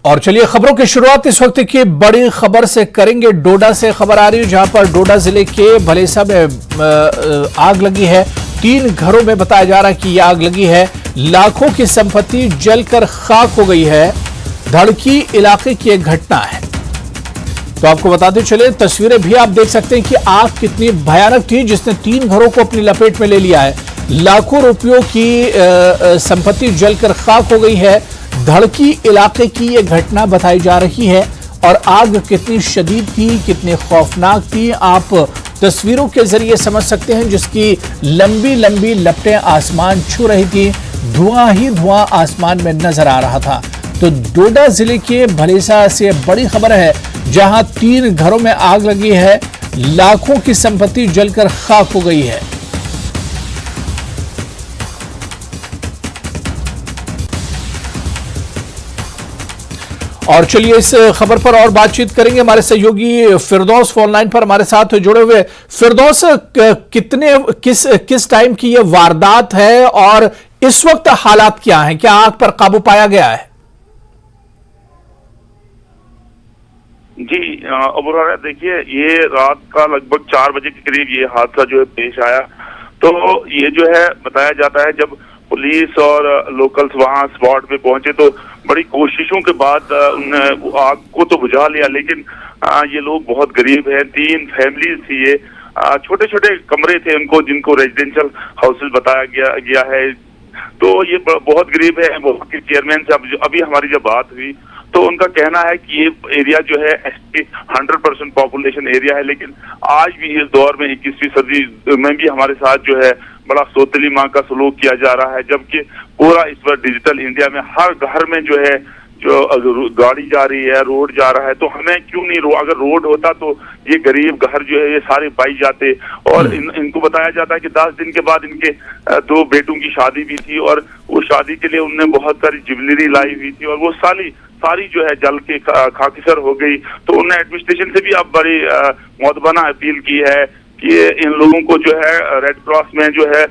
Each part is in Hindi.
और चलिए खबरों की शुरुआत इस वक्त की बड़ी खबर से करेंगे। डोडा से खबर आ रही है, जहां पर डोडा जिले के भलेसा में आग लगी है। 3 घरों में बताया जा रहा है कि यह आग लगी है। लाखों की संपत्ति जलकर खाक हो गई है। धड़की इलाके की एक घटना है। तो आपको बताते चले, तस्वीरें भी आप देख सकते हैं कि आग कितनी भयानक थी, जिसने 3 घरों को अपनी लपेट में ले लिया है। लाखों रुपयों की संपत्ति जलकर खाक हो गई है। धड़की इलाके की यह घटना बताई जा रही है। और आग कितनी शदीद थी, कितनी खौफनाक थी, आप तस्वीरों के जरिए समझ सकते हैं, जिसकी लंबी लंबी लपटें आसमान छू रही थी। धुआं ही धुआं आसमान में नजर आ रहा था। तो डोडा जिले के भलेसा से बड़ी खबर है, जहां 3 घरों में आग लगी है। लाखों की संपत्ति जलकर खाक हो गई है। और चलिए इस खबर पर और बातचीत करेंगे। हमारे सहयोगी फिरदौस फोन लाइन पर हमारे साथ जुड़े हुए। फिरदौस, किस टाइम की ये वारदात है और इस वक्त हालात क्या हैं? क्या आग पर काबू पाया गया है? जी अबूर, देखिए, ये रात का लगभग 4 बजे के करीब ये हादसा जो है पेश आया। तो ये जो है बताया जाता है, जब पुलिस और लोकल्स वहां स्पॉट पे पहुंचे तो बड़ी कोशिशों के बाद उन्होंने आग को तो बुझा लिया, लेकिन ये लोग बहुत गरीब हैं। 3 फैमिलीज थी, ये छोटे छोटे कमरे थे उनको, जिनको रेजिडेंशियल हाउसेस बताया गया है। तो ये बहुत गरीब है। वो के चेयरमैन से अभी हमारी जब बात हुई तो उनका कहना है कि ये एरिया जो है 100% पॉपुलेशन एरिया है, लेकिन आज भी इस दौर में 21वीं सदी में भी हमारे साथ जो है बड़ा सोतली माँ का सलूक किया जा रहा है। जबकि पूरा इस बार डिजिटल इंडिया में हर घर में जो है जो गाड़ी जा रही है, रोड जा रहा है, तो हमें क्यों नहीं अगर रोड होता तो ये गरीब घर जो है ये सारे पाई जाते। और इनको बताया जाता है कि 10 दिन के बाद इनके 2 बेटों की शादी भी थी, और वो शादी के लिए उनने बहुत सारी ज्वेलरी लाई हुई थी, और वो सारी जो है जल के खाकिसर हो गई। तो उन्होंने एडमिनिस्ट्रेशन से भी अब बड़ी मौतबाना अपील की है कि इन लोगों को जो है रेड क्रॉस में जो है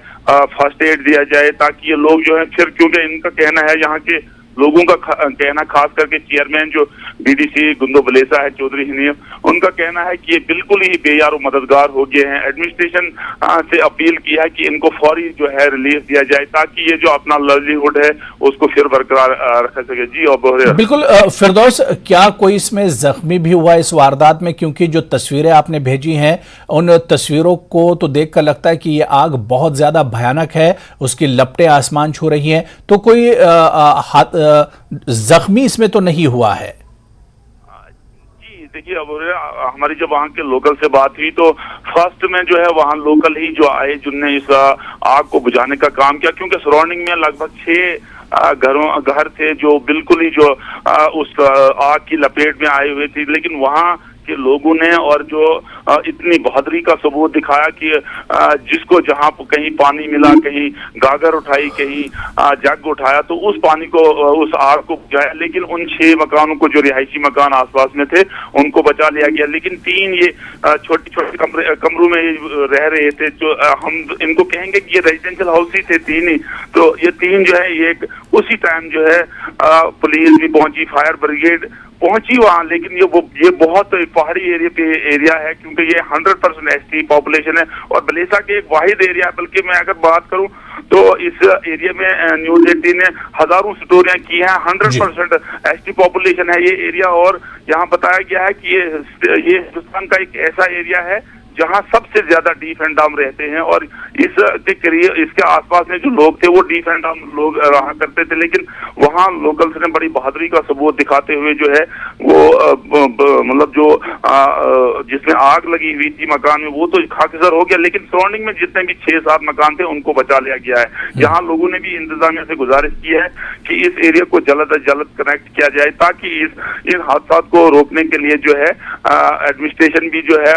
फर्स्ट एड दिया जाए, ताकि ये लोग जो है फिर, क्योंकि इनका कहना है, यहाँ के लोगों का कहना, खास करके चेयरमैन जो बीडीसी गुंदो भलेसा है, चौधरी हनीफ, उनका कहना है कि ये बिल्कुल ही बेयारो मददगार हो गए हैं। एडमिनिस्ट्रेशन से अपील किया है कि इनको फौरी जो है रिलीफ दिया जाए, ताकि ये जो अपना लाइवलीहुड है उसको फिर बरकरार रख सके। जी और बिल्कुल फिरदौस, क्या कोई इसमें जख्मी भी हुआ इस वारदात में? क्योंकि जो तस्वीरें आपने भेजी हैं, उन तस्वीरों को तो देखकर लगता है कि ये आग बहुत ज्यादा भयानक है, उसकी लपटें आसमान छू रही हैं। तो कोई जख्मी इसमें तो नहीं हुआ है? जी देखिए, अब हमारी जब वहाँ के लोकल से बात हुई तो फर्स्ट में जो है वहाँ लोकल ही जो आए, जिनने इस आग को बुझाने का काम किया, क्योंकि सराउंडिंग में लगभग 6 घर थे जो बिल्कुल ही जो उस आग की लपेट में आए हुए थे। लेकिन वहाँ के लोगों ने और जो इतनी बहादुरी का सबूत दिखाया कि जिसको जहां कहीं पानी मिला, कहीं गागर उठाई, कहीं जग उठाया, तो उस पानी को, उस आग को बुझाया। लेकिन उन 6 मकानों को, जो रिहायशी मकान आसपास में थे, उनको बचा लिया गया। लेकिन 3 ये छोटे छोटे कमरों में रह रहे थे, जो हम इनको कहेंगे कि ये रेजिडेंशियल हाउस ही थे 3 ही। तो ये 3 जो है, ये उसी टाइम जो है पुलिस भी पहुंची, फायर ब्रिगेड पहुंची वहां। लेकिन ये बहुत पहाड़ी एरिया है, क्योंकि ये 100% एसटी पॉपुलेशन है, और भलेसा के एक वाहिद एरिया है। बल्कि मैं अगर बात करूं तो इस एरिया में न्यूज 18 ने हजारों स्टोरियां की हैं। 100% एसटी पॉपुलेशन है ये एरिया, और यहाँ बताया गया है कि ये हिंदुस्तान का एक ऐसा एरिया है जहां सबसे ज्यादा डीफ एंड डाउन रहते हैं। और इसके आसपास में जो लोग थे वो डीफ एंड डाउन लोग रहा करते थे। लेकिन वहां लोकल्स ने बड़ी बहादुरी का सबूत दिखाते हुए जो है वो मतलब जो जिसमें आग लगी हुई थी मकान में, वो तो खाकिसर हो गया। लेकिन सराउंडिंग में जितने भी 6-7 मकान थे उनको बचा लिया गया है। यहाँ लोगों ने भी इंतजामिया से गुजारिश की है कि इस एरिया को जल्द अज जल्द कनेक्ट किया जाए, ताकि इन हादसा को रोकने के लिए जो है एडमिनिस्ट्रेशन भी जो है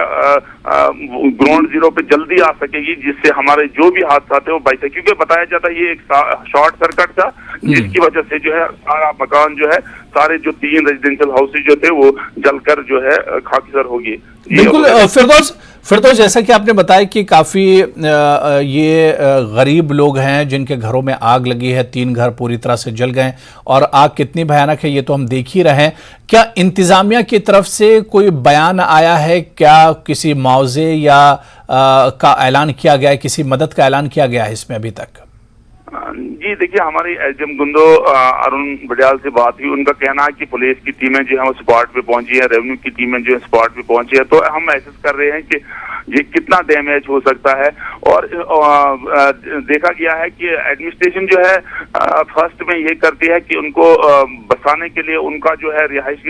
ग्राउंड जीरो पे जल्दी आ सकेगी, जिससे हमारे जो भी हादसा थे वो बच सके। क्योंकि बताया जाता है ये एक शॉर्ट सर्किट था, जिसकी वजह से जो है सारा मकान जो है, सारे जो 3 रेजिडेंशियल हाउसेज जो थे वो जलकर जो है खाकिसर हो गए। बिल्कुल फिरदौस, फिर तो जैसा कि आपने बताया कि काफ़ी ये गरीब लोग हैं जिनके घरों में आग लगी है, 3 घर पूरी तरह से जल गए और आग कितनी भयानक है ये तो हम देख ही रहे हैं। क्या इंतजामिया की तरफ से कोई बयान आया है? क्या किसी मुआवजे या का ऐलान किया गया है, किसी मदद का ऐलान किया गया है इसमें अभी तक? जी देखिए, हमारी एसडीएम गुंदो अरुण बडियाल से बात हुई। उनका कहना है कि पुलिस की टीमें जो है वो स्पॉट पे पहुंची है, रेवेन्यू की टीमें जो है स्पॉट पे पहुंची है। तो हम एसेस कर रहे हैं कि ये कितना डैमेज हो सकता है। और देखा गया है कि एडमिनिस्ट्रेशन जो है फर्स्ट में ये करती है कि उनको बसाने के लिए, उनका जो है रिहाइश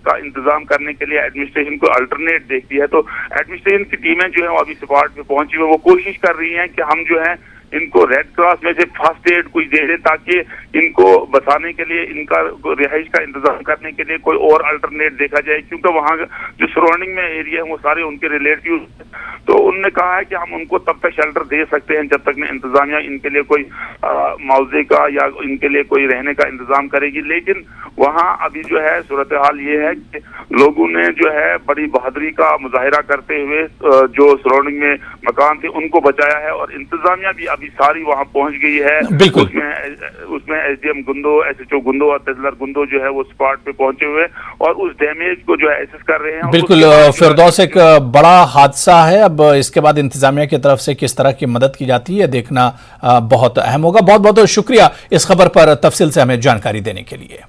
का इंतजाम करने के लिए एडमिनिस्ट्रेशन को अल्टरनेट देखती है। तो एडमिनिस्ट्रेशन की टीमें जो है वो अभी स्पॉट पे पहुंची हुई, वो कोशिश कर रही हैं कि हम जो है इनको रेड क्रॉस में से फर्स्ट एड कुछ दे दे ताकि इनको बसाने के लिए, इनका रिहाइश का इंतजाम करने के लिए कोई और अल्टरनेट देखा जाए, क्योंकि वहाँ जो सराउंडिंग में एरिया है वो सारे उनके रिलेटिव। तो उन्होंने कहा है कि हम उनको तब तक शेल्टर दे सकते हैं जब तक इंतजामिया इनके लिए कोई मुआवजे का या इनके लिए कोई रहने का इंतजाम करेगी। लेकिन वहाँ अभी जो है सूरत हाल ये है कि लोगों ने जो है बड़ी बहादुरी का मुजाहिरा करते हुए जो सराउंडिंग में मकान थे उनको बचाया है और इंतजामिया भी अभी सारी वहाँ पहुँच गई है। उसमें एसडीएम गुंदो, एसएचओ गुंदो और तहसीलदार गुंदो जो है वो स्पॉट पे पहुंचे हुए और उस डैमेज को जो है एसेस कर रहे हैं। बिल्कुल फिरदौस, एक बड़ा हादसा है। अब इसके बाद इंतजामिया की तरफ से किस तरह की मदद की जाती है देखना बहुत अहम होगा। बहुत बहुत शुक्रिया इस खबर पर तफसील से हमें जानकारी देने के लिए।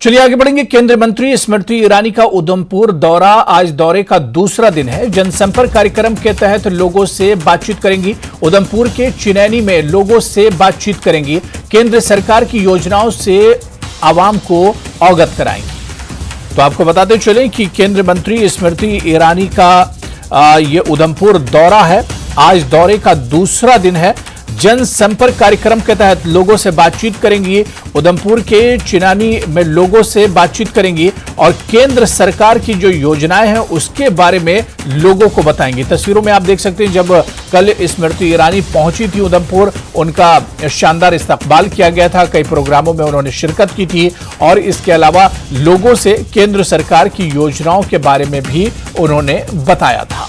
चलिए आगे बढ़ेंगे। केंद्रीय मंत्री स्मृति ईरानी का उधमपुर दौरा, आज दौरे का दूसरा दिन है। जनसंपर्क कार्यक्रम के तहत लोगों से बातचीत करेंगी। उधमपुर के चिनैनी में लोगों से बातचीत करेंगी। केंद्र सरकार की योजनाओं से आवाम को अवगत कराएंगी। तो आपको बताते चलें कि केंद्रीय मंत्री स्मृति ईरानी का ये उधमपुर दौरा है, आज दौरे का दूसरा दिन है। जनसंपर्क कार्यक्रम के तहत लोगों से बातचीत करेंगी। उधमपुर के चिनानी में लोगों से बातचीत करेंगी और केंद्र सरकार की जो योजनाएं हैं उसके बारे में लोगों को बताएंगी। तस्वीरों में आप देख सकते हैं, जब कल स्मृति ईरानी पहुंची थी उधमपुर, उनका शानदार इस्तकबाल किया गया था। कई प्रोग्रामों में उन्होंने शिरकत की थी और इसके अलावा लोगों से केंद्र सरकार की योजनाओं के बारे में भी उन्होंने बताया था।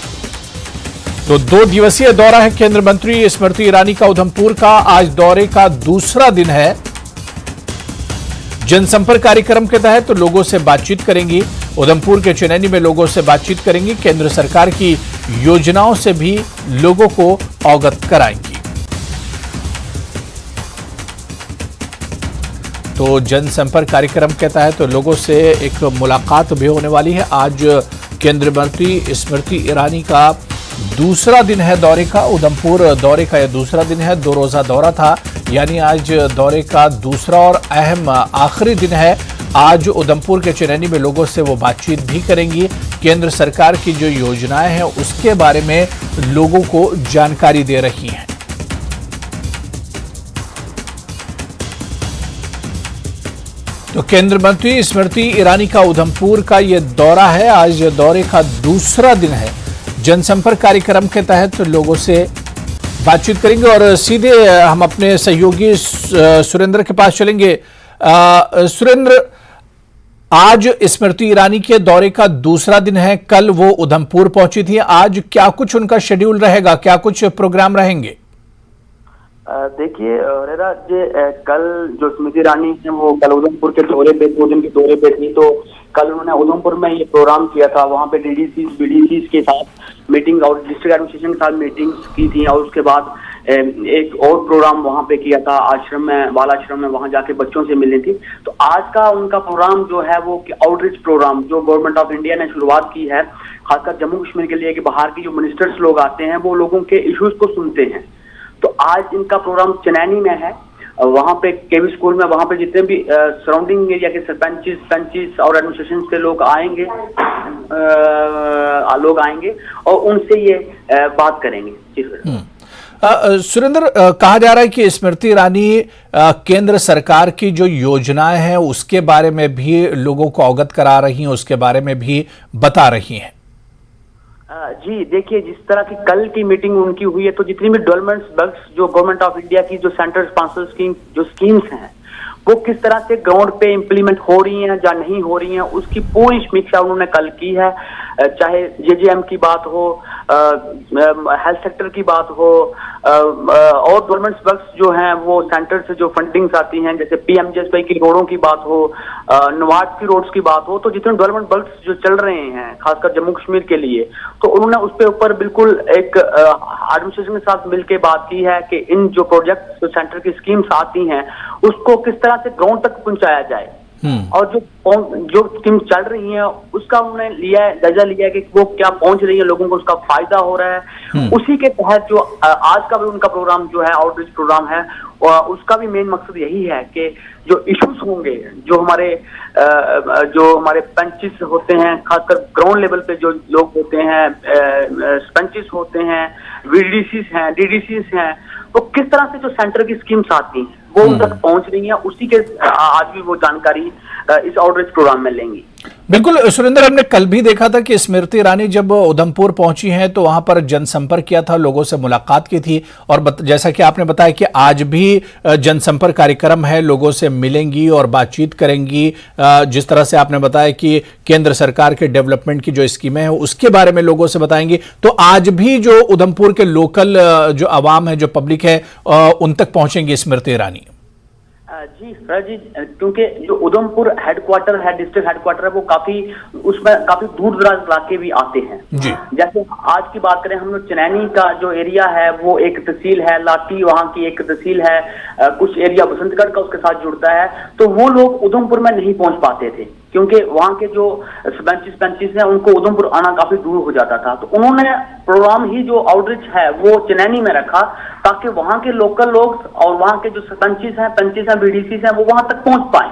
तो 2 दिवसीय दौरा है केंद्र मंत्री स्मृति ईरानी का उधमपुर का, आज दौरे का दूसरा दिन है। जनसंपर्क कार्यक्रम के तहत तो लोगों से बातचीत करेंगी। उधमपुर के चिनैनी में लोगों से बातचीत करेंगी। केंद्र सरकार की योजनाओं से भी लोगों को अवगत कराएंगी। तो जनसंपर्क कार्यक्रम के तहत तो लोगों से एक मुलाकात भी होने वाली है। आज केंद्रीय मंत्री स्मृति ईरानी का दूसरा दिन है दौरे का। उधमपुर दौरे का यह दूसरा दिन है। 2 रोजा दौरा था, यानी आज दौरे का दूसरा और अहम आखिरी दिन है। आज उधमपुर के चिनैनी में लोगों से वो बातचीत भी करेंगी। केंद्र सरकार की जो योजनाएं हैं उसके बारे में लोगों को जानकारी दे रही हैं। तो केंद्र मंत्री स्मृति ईरानी का उधमपुर का ये दौरा है, आज दौरे का दूसरा दिन है। जनसंपर्क कार्यक्रम के तहत लोगों से बातचीत करेंगे और सीधे हम अपने सहयोगी सुरेंद्र के पास चलेंगे। सुरेंद्र, आज स्मृति ईरानी के दौरे का दूसरा दिन है, कल वो उधमपुर पहुंची थी। आज क्या कुछ उनका शेड्यूल रहेगा, क्या कुछ प्रोग्राम रहेंगे? देखिए रेरा जी, कल जो स्मृति ईरानी है वो कल उधमपुर के दौरे पे, 2 दिन के दौरे पे थी। तो कल उन्होंने उधमपुर में ये प्रोग्राम किया था। वहाँ पे डीडीसी बीडीसी के साथ मीटिंग और डिस्ट्रिक्ट एडमिनिस्ट्रेशन के साथ मीटिंग्स की थी और उसके बाद एक और प्रोग्राम वहाँ पे किया था आश्रम में, बाल आश्रम में, वहाँ जाके बच्चों से मिलनी थी। तो आज का उनका प्रोग्राम जो है वो आउटरीच प्रोग्राम जो गवर्नमेंट ऑफ इंडिया ने शुरुआत की है, खासकर जम्मू कश्मीर के लिए, कि बाहर की जो मिनिस्टर्स लोग आते हैं वो लोगों के इश्यूज को सुनते हैं। तो आज इनका प्रोग्राम चिनैनी में है। वहाँ पे केवी स्कूल में, वहाँ पे जितने भी सराउंडिंग एरिया के सरपंच और एडमिनिस्ट्रेशन के लोग आएंगे और उनसे ये बात करेंगे। सुरेंद्र, कहा जा रहा है कि स्मृति ईरानी केंद्र सरकार की जो योजनाएं हैं उसके बारे में भी लोगों को अवगत करा रही हैं, उसके बारे में भी बता रही हैं। जी देखिए, जिस तरह की कल की मीटिंग उनकी हुई है, तो जितनी भी डेवलपमेंट वर्क्स जो गवर्नमेंट ऑफ इंडिया की जो सेंट्रल स्पॉन्सर स्कीम जो स्कीम्स हैं वो किस तरह से ग्राउंड पे इम्प्लीमेंट हो रही हैं या नहीं हो रही हैं, उसकी पूरी समीक्षा उन्होंने कल की है। चाहे जेजेएम की बात हो, हेल्थ सेक्टर की बात हो, और गवर्नमेंट वर्क्स जो हैं वो सेंटर से जो फंडिंग्स आती हैं, जैसे पीएमजीएसवाई की रोडों की बात हो, नवाज की रोड्स की बात हो, तो जितने डेवलपमेंट वर्क्स जो चल रहे हैं खासकर जम्मू कश्मीर के लिए, तो उन्होंने उस पे ऊपर बिल्कुल एक एडमिनिस्ट्रेशन के साथ मिलकर बात की है कि इन जो प्रोजेक्ट जो सेंटर की स्कीम्स आती हैं उसको किस तरह से ग्राउंड तक पहुंचाया जाए, और जो स्कीम चल रही है उसका उन्होंने जायजा लिया है कि वो क्या पहुंच रही है, लोगों को उसका फायदा हो रहा है। उसी के तहत जो आज का भी उनका प्रोग्राम जो है, आउटरीच प्रोग्राम है, उसका भी मेन मकसद यही है कि जो इश्यूज होंगे, जो हमारे पंचेस होते हैं, खासकर ग्राउंड लेवल पे जो लोग होते हैं, पंचेस होते हैं, वीडीसीस हैं, डीडीसीस हैं, तो किस तरह से जो सेंटर की स्कीम्स आती हैं वो उन तक पहुंच रही है, उसी के आज भी वो जानकारी इस आउटरीच प्रोग्राम में लेंगी। बिल्कुल सुरेंद्र, हमने कल भी देखा था कि स्मृति ईरानी जब उधमपुर पहुंची हैं तो वहां पर जनसंपर्क किया था, लोगों से मुलाकात की थी, और जैसा कि आपने बताया कि आज भी जनसंपर्क कार्यक्रम है, लोगों से मिलेंगी और बातचीत करेंगी। जिस तरह से आपने बताया कि केंद्र सरकार के डेवलपमेंट की जो स्कीमें हैं उसके बारे में लोगों से बताएंगी, तो आज भी जो उधमपुर के लोकल जो आवाम है, जो पब्लिक है, उन तक पहुंचेंगी स्मृति ईरानी। जी जी, क्योंकि जो उधमपुर हेडक्वार्टर है, डिस्ट्रिक्ट हेडक्वार्टर है, वो उसमें काफी दूर दराज इलाके भी आते हैं। जैसे आज की बात करें हम लोग, चनैनी का जो एरिया है वो एक तहसील है, लाटी वहाँ की एक तहसील है, कुछ एरिया बसंतगढ़ का उसके साथ जुड़ता है, तो वो लोग उधमपुर में नहीं पहुंच पाते थे क्योंकि वहाँ के जो पंचेस हैं उनको उधमपुर आना काफी दूर हो जाता था। तो उन्होंने प्रोग्राम ही जो आउटरीच है वो चनैनी में रखा ताकि वहाँ के लोकल लोग और वहाँ के जो पंचेस हैं, बीडीसीस हैं, वो वहां तक पहुंच पाए,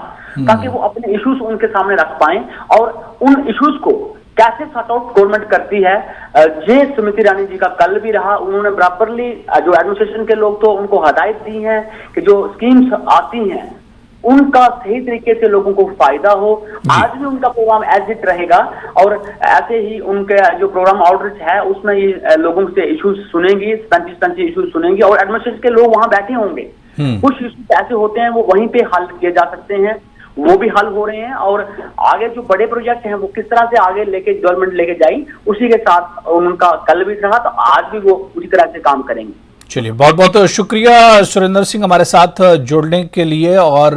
ताकि वो अपने इश्यूज उनके सामने रख पाए और उन इश्यूज को कैसे सॉर्ट आउट गवर्नमेंट करती है। जे स्मृति ईरानी जी का कल भी रहा, उन्होंने बराबरली जो एडमिनिस्ट्रेशन के लोग तो उनको हदायत दी है कि जो स्कीम्स आती हैं उनका सही तरीके से लोगों को फायदा हो। आज भी उनका प्रोग्राम एज इट रहेगा और ऐसे ही उनके जो प्रोग्राम आउटरीच है उसमें ये लोगों से इश्यूज सुनेंगी, पंचेस इश्यूज सुनेंगी और एडमिनिस्ट्रेशन के लोग वहां बैठे होंगे। कुछ इश्यूज ऐसे होते हैं वो वहीं पे हल किए जा सकते हैं, वो भी हल हो रहे हैं, और आगे जो बड़े प्रोजेक्ट हैं वो किस तरह से आगे लेके गवर्नमेंट लेके जाए उसी के साथ उनका कल भी रहा, तो आज भी वो उसी तरह से काम करेंगे। चलिए, बहुत बहुत शुक्रिया सुरेंद्र सिंह हमारे साथ जुड़ने के लिए और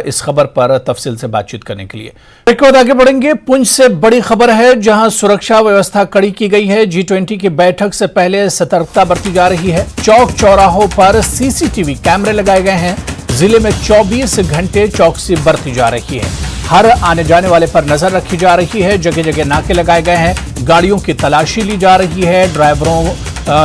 इस खबर पर तफसील से बातचीत करने के लिए। एक बार आगे बढ़ेंगे, पुंछ से बड़ी खबर है जहां सुरक्षा व्यवस्था कड़ी की गई है। G20 की बैठक से पहले सतर्कता बरती जा रही है। चौक चौराहों पर सीसीटीवी कैमरे लगाए गए हैं। जिले में 24 घंटे चौकसी बरती जा रही है। हर आने जाने वाले पर नजर रखी जा रही है। जगह जगह नाके लगाए गए हैं। गाड़ियों की तलाशी ली जा रही है। ड्राइवरों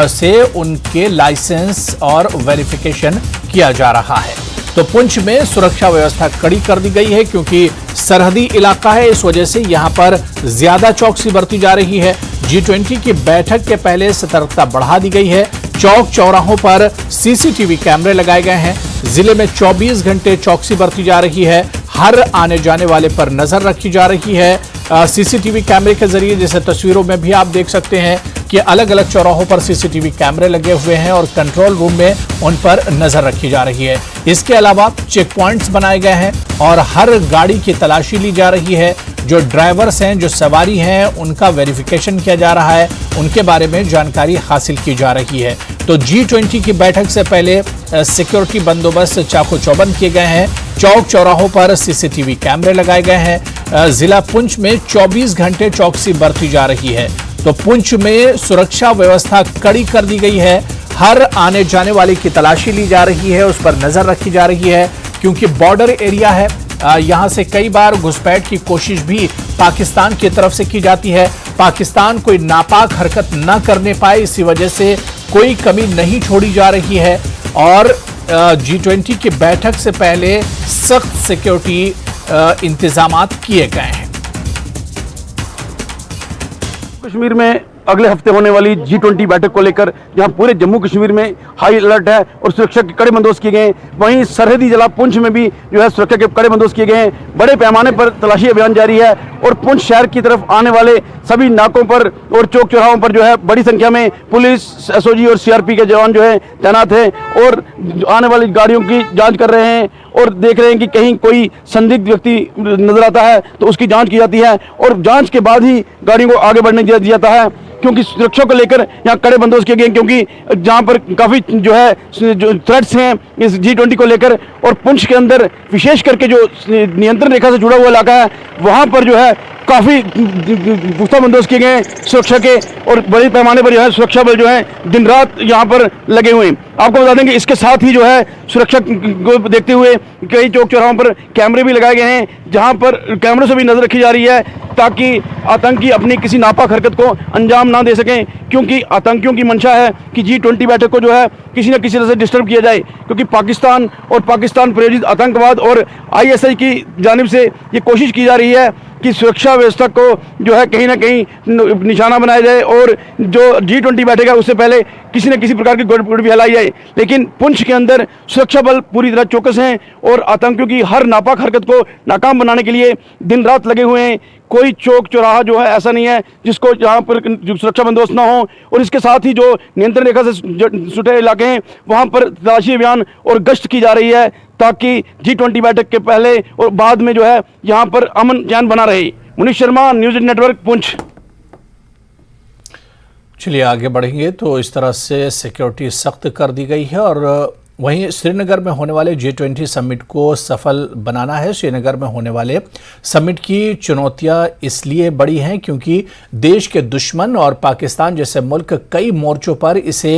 से उनके लाइसेंस और वेरिफिकेशन किया जा रहा है। तो पुंछ में सुरक्षा व्यवस्था कड़ी कर दी गई है क्योंकि सरहदी इलाका है, इस वजह से यहां पर ज्यादा चौकसी बरती जा रही है। G20 की बैठक के पहले सतर्कता बढ़ा दी गई है। चौक चौराहों पर सीसीटीवी कैमरे लगाए गए हैं। जिले में 24 घंटे चौकसी बरती जा रही है। हर आने जाने वाले पर नजर रखी जा रही है। सीसीटीवी कैमरे के जरिए, जैसे तस्वीरों में भी आप देख सकते हैं कि अलग अलग चौराहों पर सीसीटीवी कैमरे लगे हुए हैं और कंट्रोल रूम में उन पर नजर रखी जा रही है। इसके अलावा चेक पॉइंट्स बनाए गए हैं और हर गाड़ी की तलाशी ली जा रही है। जो ड्राइवर्स हैं, जो सवारी हैं, उनका वेरिफिकेशन किया जा रहा है, उनके बारे में जानकारी हासिल की जा रही है। तो G20 की बैठक से पहले सिक्योरिटी बंदोबस्त चाको चौबंद किए गए हैं। चौक चौराहों पर सीसीटीवी कैमरे लगाए गए हैं। जिला पुंछ में 24 घंटे चौकसी बरती जा रही है। तो पुंछ में सुरक्षा व्यवस्था कड़ी कर दी गई है। हर आने जाने वाले की तलाशी ली जा रही है, उस पर नजर रखी जा रही है क्योंकि बॉर्डर एरिया है। यहां से कई बार घुसपैठ की कोशिश भी पाकिस्तान की तरफ से की जाती है। पाकिस्तान कोई नापाक हरकत न करने पाए, इसी वजह से कोई कमी नहीं छोड़ी जा रही है। और G20 की बैठक से पहले सख्त सिक्योरिटी इंतजामात किए गए हैं। कश्मीर में अगले हफ्ते होने वाली G20 बैठक को लेकर जहां पूरे जम्मू कश्मीर में हाई अलर्ट है और सुरक्षा के कड़े बंदोबस्त किए गए हैं। वहीं सरहदी जिला पुंछ में भी जो है सुरक्षा के कड़े बंदोबस्त किए गए हैं। बड़े पैमाने पर तलाशी अभियान जारी है और पुंछ शहर की तरफ आने वाले सभी नाकों पर और चौक चौराहों पर जो है बड़ी संख्या में पुलिस, एसओजी और सीआरपी के जवान जो है तैनात हैं और आने वाली गाड़ियों की जांच कर रहे हैं और देख रहे हैं कि कहीं कोई संदिग्ध व्यक्ति नजर आता है तो उसकी जांच की जाती है और जांच के बाद ही गाड़ियों को आगे बढ़ने दिया जाता है, क्योंकि सुरक्षा को लेकर यहाँ कड़े बंदोबस्त किए गए, क्योंकि जहाँ पर काफ़ी जो है जो थ्रेट्स हैं इस G20 को लेकर और पुंछ के अंदर विशेष करके जो नियंत्रण रेखा से जुड़ा हुआ इलाका है वहाँ पर जो है काफ़ी पुख्ता बंदोबस्त किए गए हैं सुरक्षा के और बड़े पैमाने पर जो है सुरक्षा बल जो है दिन रात यहाँ पर लगे हुए हैं। आपको बता दें कि इसके साथ ही जो है सुरक्षा को देखते हुए कई चौक चौराहों पर कैमरे भी लगाए गए हैं, जहाँ पर कैमरों से भी नजर रखी जा रही है ताकि आतंकी अपनी किसी नापाक हरकत को अंजाम ना दे सकें, क्योंकि आतंकियों की मंशा है कि G20 बैठक को जो है किसी न किसी तरह से डिस्टर्ब किया जाए, क्योंकि पाकिस्तान और पाकिस्तान प्रायोजित आतंकवाद और ISI की जानिब से ये कोशिश की जा रही है कि सुरक्षा व्यवस्था को जो है कहीं ना कहीं निशाना बनाया जाए और जो G20 बैठक है उससे पहले किसी न किसी प्रकार की गड़बड़ी फैलाई जाए। लेकिन पुंछ के अंदर सुरक्षा बल पूरी तरह चौकस हैं और आतंकियों की हर नापाक हरकत को नाकाम बनाने के लिए दिन रात लगे हुए हैं। कोई चौक चौराहा जो है ऐसा नहीं है जिसको जहाँ पर सुरक्षा बंदोबस्त ना हो और इसके साथ ही जो नियंत्रण रेखा से जुटे इलाके हैं वहाँ पर तलाशी अभियान और गश्त की जा रही है ताकि G20 बैठक के पहले और बाद में जो है यहाँ पर अमन चैन बना रहे। Munish Sharma, news network, Poonch. चलिए आगे बढ़ेंगे तो इस तरह से सिक्योरिटी सख्त कर दी गई है और वहीं श्रीनगर में होने वाले G20 समिट को सफल बनाना है। श्रीनगर में होने वाले समिट की चुनौतियां इसलिए बड़ी हैं क्योंकि देश के दुश्मन और पाकिस्तान जैसे मुल्क कई मोर्चों पर इसे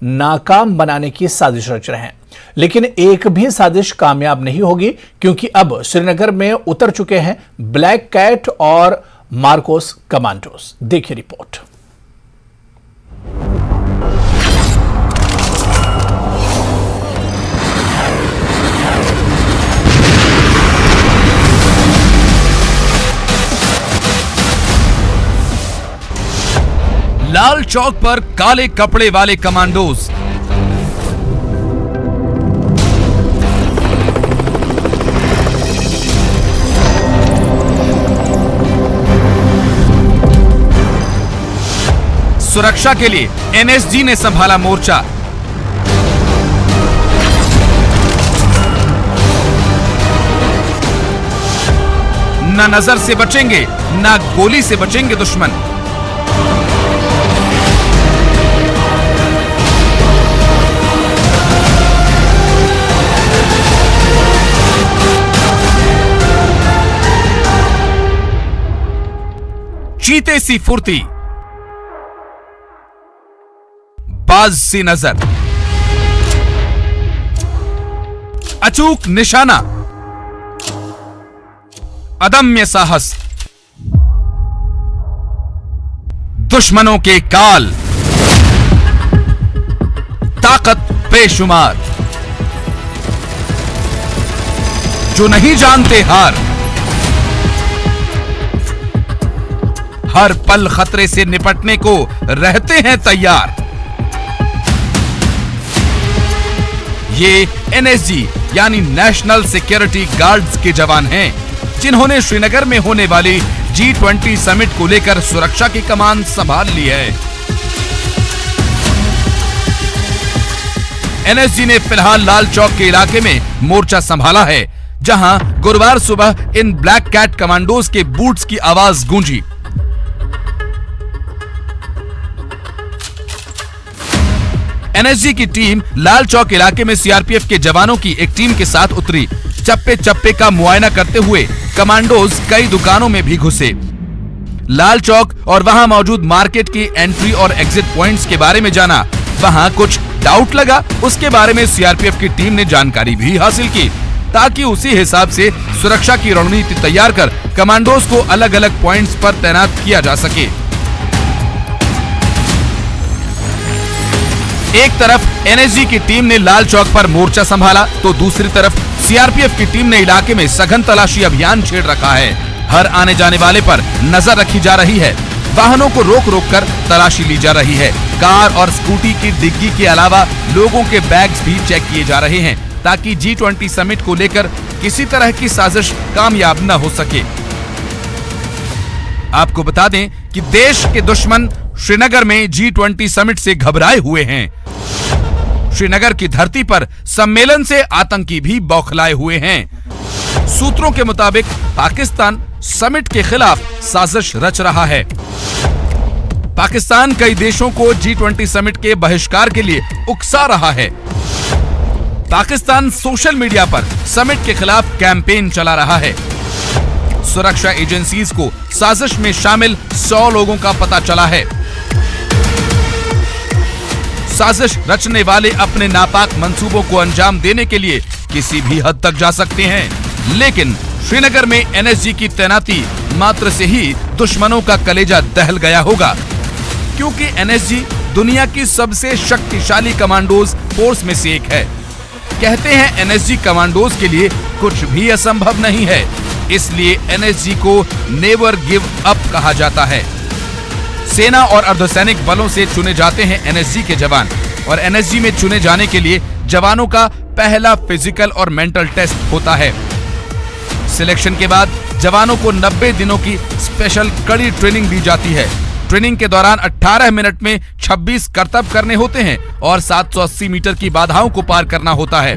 नाकाम बनाने की साजिश रच रहे हैं, लेकिन एक भी साजिश कामयाब नहीं होगी क्योंकि अब श्रीनगर में उतर चुके हैं ब्लैक कैट और मार्कोस कमांडोज। देखिए रिपोर्ट। लाल चौक पर काले कपड़े वाले कमांडोज, सुरक्षा के लिए NSG ने संभाला मोर्चा। न नजर से बचेंगे न गोली से बचेंगे दुश्मन। चीते सी फुर्ती, बाज सी नजर, अचूक निशाना, अदम्य साहस, दुश्मनों के काल, ताकत बेशुमार, जो नहीं जानते हार, हर पल खतरे से निपटने को रहते हैं तैयार। ये NSG यानी नेशनल सिक्योरिटी गार्ड्स के जवान हैं, जिन्होंने श्रीनगर में होने वाली G20 समिट को लेकर सुरक्षा की कमान संभाल ली है। NSG ने फिलहाल लाल चौक के इलाके में मोर्चा संभाला है, जहां गुरुवार सुबह इन ब्लैक कैट कमांडोज के बूट्स की आवाज गूंजी। NSG की टीम लाल चौक इलाके में CRPF के जवानों की एक टीम के साथ उतरी। चप्पे चप्पे का मुआयना करते हुए कमांडोज कई दुकानों में भी घुसे। लाल चौक और वहां मौजूद मार्केट की एंट्री और एग्जिट पॉइंट्स के बारे में जाना। वहां कुछ डाउट लगा, उसके बारे में CRPF की टीम ने जानकारी भी हासिल की, ताकि उसी हिसाब से सुरक्षा की रणनीति तैयार कर कमांडोज को अलग अलग पॉइंट्स पर तैनात किया जा सके। एक तरफ NSG की टीम ने लाल चौक पर मोर्चा संभाला तो दूसरी तरफ CRPF की टीम ने इलाके में सघन तलाशी अभियान छेड़ रखा है। हर आने जाने वाले पर नजर रखी जा रही है, वाहनों को रोक रोक कर तलाशी ली जा रही है। कार और स्कूटी की डिग्गी के अलावा लोगों के बैग्स भी चेक किए जा रहे हैं ताकि G20 समिट को लेकर किसी तरह की साजिश कामयाब न हो सके। आपको बता दें कि देश के दुश्मन श्रीनगर में G20 समिट से घबराए हुए हैं। श्रीनगर की धरती पर सम्मेलन से आतंकी भी बौखलाए हुए हैं। सूत्रों के मुताबिक पाकिस्तान समिट के खिलाफ साजिश रच रहा है। पाकिस्तान कई देशों को G20 समिट के बहिष्कार के लिए उकसा रहा है। पाकिस्तान सोशल मीडिया पर समिट के खिलाफ कैंपेन चला रहा है। सुरक्षा एजेंसीज को साजिश में शामिल 100 लोगों का पता चला है। साजिश रचने वाले अपने नापाक मंसूबों को अंजाम देने के लिए किसी भी हद तक जा सकते हैं, लेकिन श्रीनगर में NSG की तैनाती मात्र से ही दुश्मनों का कलेजा दहल गया होगा, क्योंकि NSG दुनिया की सबसे शक्तिशाली कमांडोज फोर्स में से एक है। कहते हैं NSG कमांडोज के लिए कुछ भी असंभव नहीं है, इसलिए NSG को नेवर गिव अप कहा जाता है। सेना और अर्धसैनिक बलों से चुने जाते हैं NSG के जवान, और NSG में चुने जाने के लिए जवानों का पहला फिजिकल और मेंटल टेस्ट होता है। सिलेक्शन के बाद जवानों को 90 दिनों की स्पेशल कड़ी ट्रेनिंग दी जाती है। ट्रेनिंग के दौरान 18 मिनट में 26 करतब करने होते हैं और 780 मीटर की बाधाओं को पार करना होता है।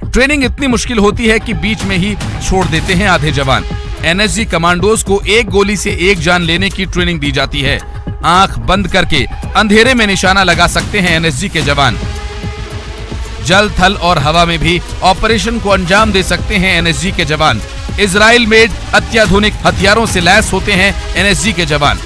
ट्रेनिंग इतनी मुश्किल होती है कि बीच में ही छोड़ देते हैं आधे जवान। NSG कमांडोज को एक गोली से एक जान लेने की ट्रेनिंग दी जाती है। आंख बंद करके अंधेरे में निशाना लगा सकते हैं NSG के जवान। जल, थल और हवा में भी ऑपरेशन को अंजाम दे सकते हैं NSG के जवान। इजराइल मेड अत्याधुनिक हथियारों से लैस होते हैं NSG के जवान।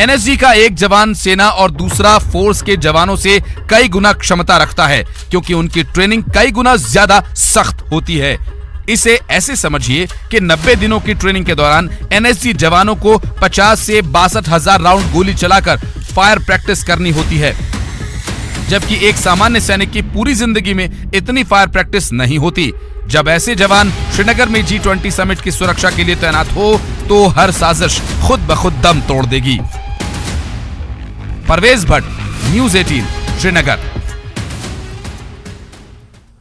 NSG का एक जवान सेना और दूसरा फोर्स के जवानों से कई गुना क्षमता रखता है, क्योंकि उनकी ट्रेनिंग कई गुना ज्यादा सख्त होती है। इसे ऐसे समझिए कि 90 दिनों की ट्रेनिंग के दौरान NSG जवानों को 50 से 62,000 राउंड गोली चलाकर फायर प्रैक्टिस करनी होती है, जबकि एक सामान्य सैनिक की पूरी जिंदगी में इतनी फायर प्रैक्टिस नहीं होती। जब ऐसे जवान श्रीनगर में G20 समिट की सुरक्षा के लिए तैनात हो तो हर साजिश खुद ब खुद दम तोड़ देगी। परवेज भट्ट, न्यूज़ 18, श्रीनगर।